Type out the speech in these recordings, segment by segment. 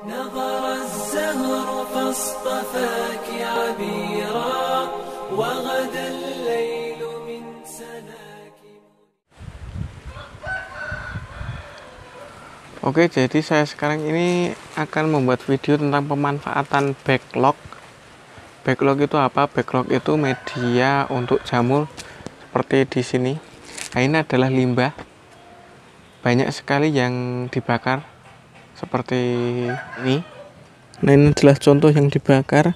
نظر الزهر فاصطفاك عبيرا وغدا الليل من سناك. Oke, jadi saya sekarang ini akan membuat video tentang pemanfaatan backlog. Backlog itu apa? Backlog itu media untuk jamur seperti di sini. Nah, ini adalah limbah. Banyak sekali yang dibakar seperti ini. Nah, ini adalah contoh yang dibakar.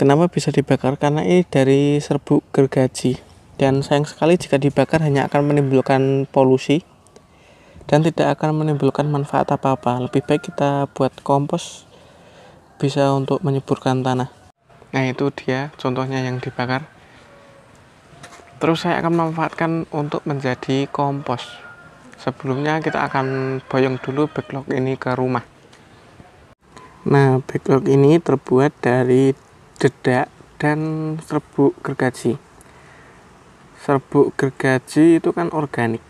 Kenapa bisa dibakar? Karena ini dari serbuk gergaji. Dan sayang sekali jika dibakar hanya akan menimbulkan polusi dan tidak akan menimbulkan manfaat apa-apa. Lebih baik kita buat kompos, bisa untuk menyuburkan tanah. Nah, itu dia contohnya yang dibakar. Terus saya akan memanfaatkan untuk menjadi kompos. Sebelumnya kita akan boyong dulu backlog ini ke rumah. Nah, backlog ini terbuat dari dedak dan serbuk gergaji. Serbuk gergaji itu kan organik.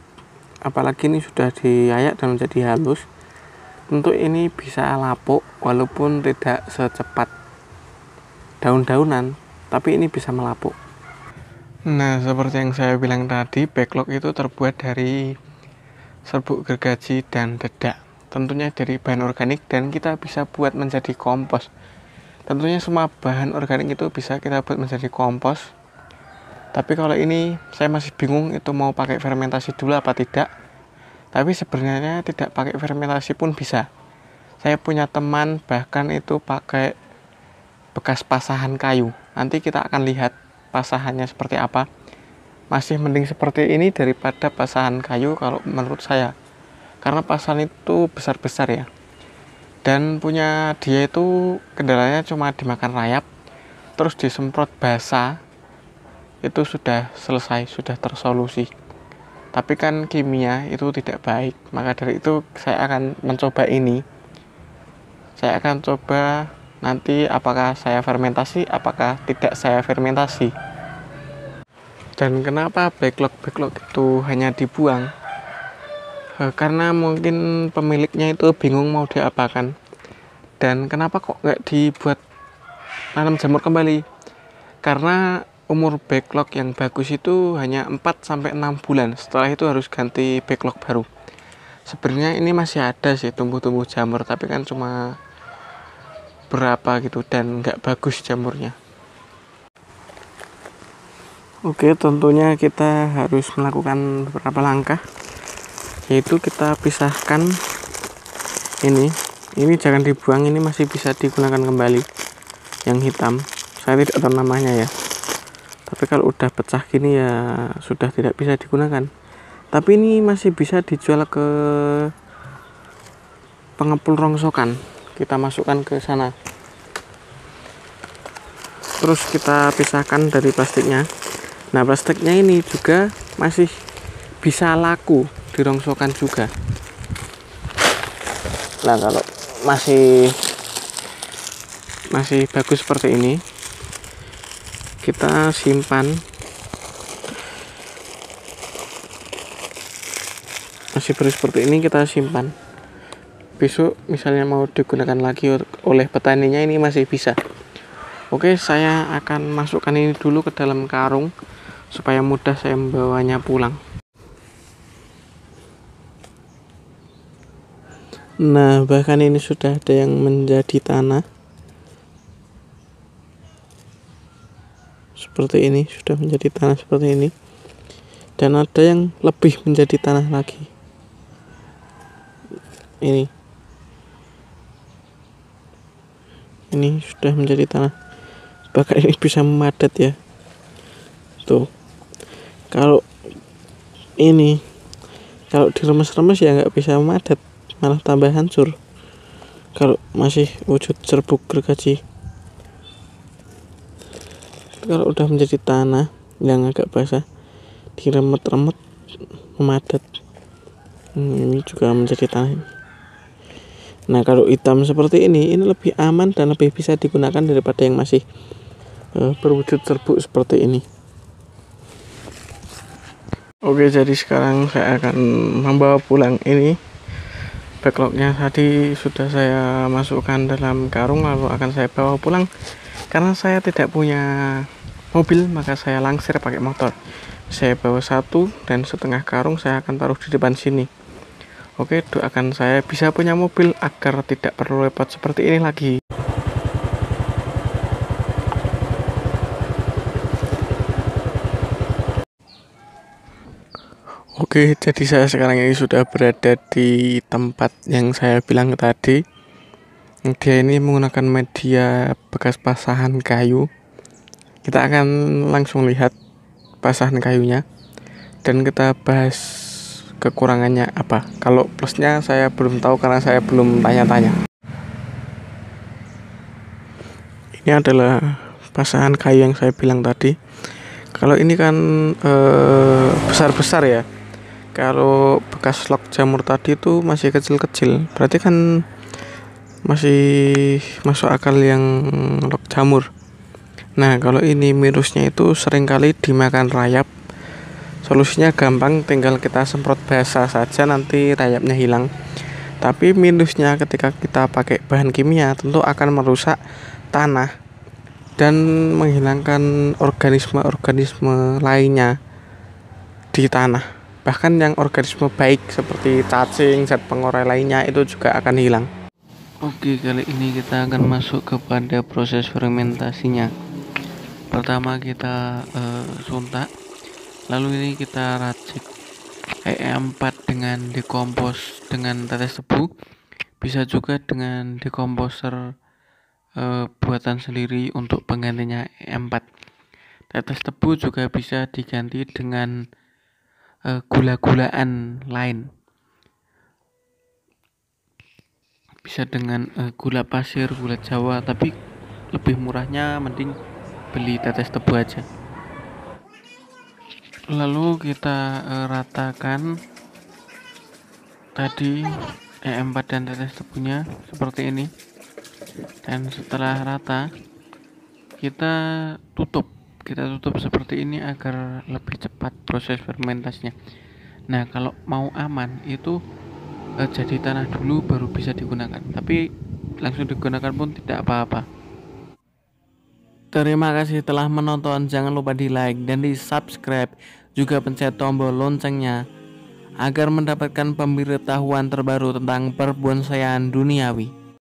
Apalagi ini sudah diayak dan menjadi halus, tentu ini bisa lapuk walaupun tidak secepat daun-daunan, tapi ini bisa melapuk. Nah, seperti yang saya bilang tadi, backlog itu terbuat dari serbuk gergaji dan dedak, tentunya dari bahan organik, dan kita bisa buat menjadi kompos. Tentunya semua bahan organik itu bisa kita buat menjadi kompos. Tapi kalau ini saya masih bingung itu mau pakai fermentasi dulu apa tidak. Tapi sebenarnya tidak pakai fermentasi pun bisa. Saya punya teman bahkan itu pakai bekas pasahan kayu. Nanti kita akan lihat pasahannya seperti apa. Masih mending seperti ini daripada pasahan kayu kalau menurut saya. Karena pasahan itu besar-besar ya. Dan punya dia itu kendalanya cuma dimakan rayap, terus disemprot basah. Itu sudah selesai, sudah tersolusi. Tapi kan kimia itu tidak baik, maka dari itu saya akan mencoba ini. Saya akan coba nanti apakah saya fermentasi, apakah tidak saya fermentasi. Dan kenapa backlog itu hanya dibuang? Karena mungkin pemiliknya itu bingung mau diapakan. Dan kenapa kok nggak dibuat tanam jamur kembali? Karena umur backlog yang bagus itu hanya 4-6 bulan. Setelah itu harus ganti backlog baru. Sebenarnya ini masih ada sih tumbuh-tumbuh jamur, tapi kan cuma berapa gitu dan nggak bagus jamurnya. Oke, tentunya kita harus melakukan beberapa langkah, yaitu kita pisahkan ini jangan dibuang, ini masih bisa digunakan kembali. Yang hitam saya tidak tahu namanya ya, tapi kalau udah pecah gini ya sudah tidak bisa digunakan. Tapi ini masih bisa dijual ke pengepul rongsokan. Kita masukkan ke sana, terus kita pisahkan dari plastiknya. Nah, plastiknya ini juga masih bisa laku di rongsokan juga. Nah, kalau masih bagus seperti ini, kita simpan. Masih baru seperti ini kita simpan. Besok misalnya mau digunakan lagi oleh petaninya, ini masih bisa. Oke, saya akan masukkan ini dulu ke dalam karung supaya mudah saya membawanya pulang. Nah, bahkan ini sudah ada yang menjadi tanah seperti ini, sudah menjadi tanah seperti ini, dan ada yang lebih menjadi tanah lagi. Ini sudah menjadi tanah, bahkan ini bisa memadat ya. Tuh, kalau diremes-remes ya nggak bisa memadat, malah tambah hancur kalau masih wujud serbuk gergaji. Kalau udah menjadi tanah yang agak basah, diremet-remet memadat. Ini juga menjadi tanah. Nah, kalau hitam seperti ini lebih aman dan lebih bisa digunakan daripada yang masih berwujud serbuk seperti ini. Oke, jadi sekarang saya akan membawa pulang ini backlognya tadi sudah saya masukkan dalam karung, lalu akan saya bawa pulang. Karena saya tidak punya mobil, maka saya langsir pakai motor. Saya bawa 1,5 karung, saya akan taruh di depan sini. Oke, doakan saya bisa punya mobil agar tidak perlu repot seperti ini lagi. Oke, jadi saya sekarang ini sudah berada di tempat yang saya bilang tadi. Dia ini menggunakan media bekas pasahan kayu. Kita akan langsung lihat pasahan kayunya dan kita bahas kekurangannya apa. Kalau plusnya saya belum tahu karena saya belum tanya-tanya. Ini adalah pasahan kayu yang saya bilang tadi. Kalau ini kan besar-besar ya. Kalau bekas log jamur tadi itu masih kecil-kecil, berarti kan masih masuk akal yang log jamur. Nah, kalau ini minusnya itu seringkali dimakan rayap. Solusinya gampang, tinggal kita semprot basah saja, nanti rayapnya hilang. Tapi minusnya ketika kita pakai bahan kimia tentu akan merusak tanah dan menghilangkan organisme-organisme lainnya di tanah. Bahkan yang organisme baik seperti cacing, zat pengurai lainnya itu juga akan hilang. Oke, kali ini kita akan masuk kepada proses fermentasinya. Pertama kita suntak, lalu ini kita racik E4 dengan dekompos dengan tetes tebu, bisa juga dengan dekomposer buatan sendiri untuk penggantinya E4. Tetes tebu juga bisa diganti dengan gula-gulaan lain, bisa dengan gula pasir, gula jawa, tapi lebih murahnya mending beli tetes tebu aja. Lalu kita ratakan tadi E4 dan tetes tebunya seperti ini, dan setelah rata kita tutup seperti ini agar lebih cepat proses fermentasinya. Nah, kalau mau aman itu jadi tanah dulu baru bisa digunakan, tapi langsung digunakan pun tidak apa-apa. Terima kasih telah menonton, jangan lupa di like dan di subscribe, juga pencet tombol loncengnya agar mendapatkan pemberitahuan terbaru tentang perbonsaian duniawi.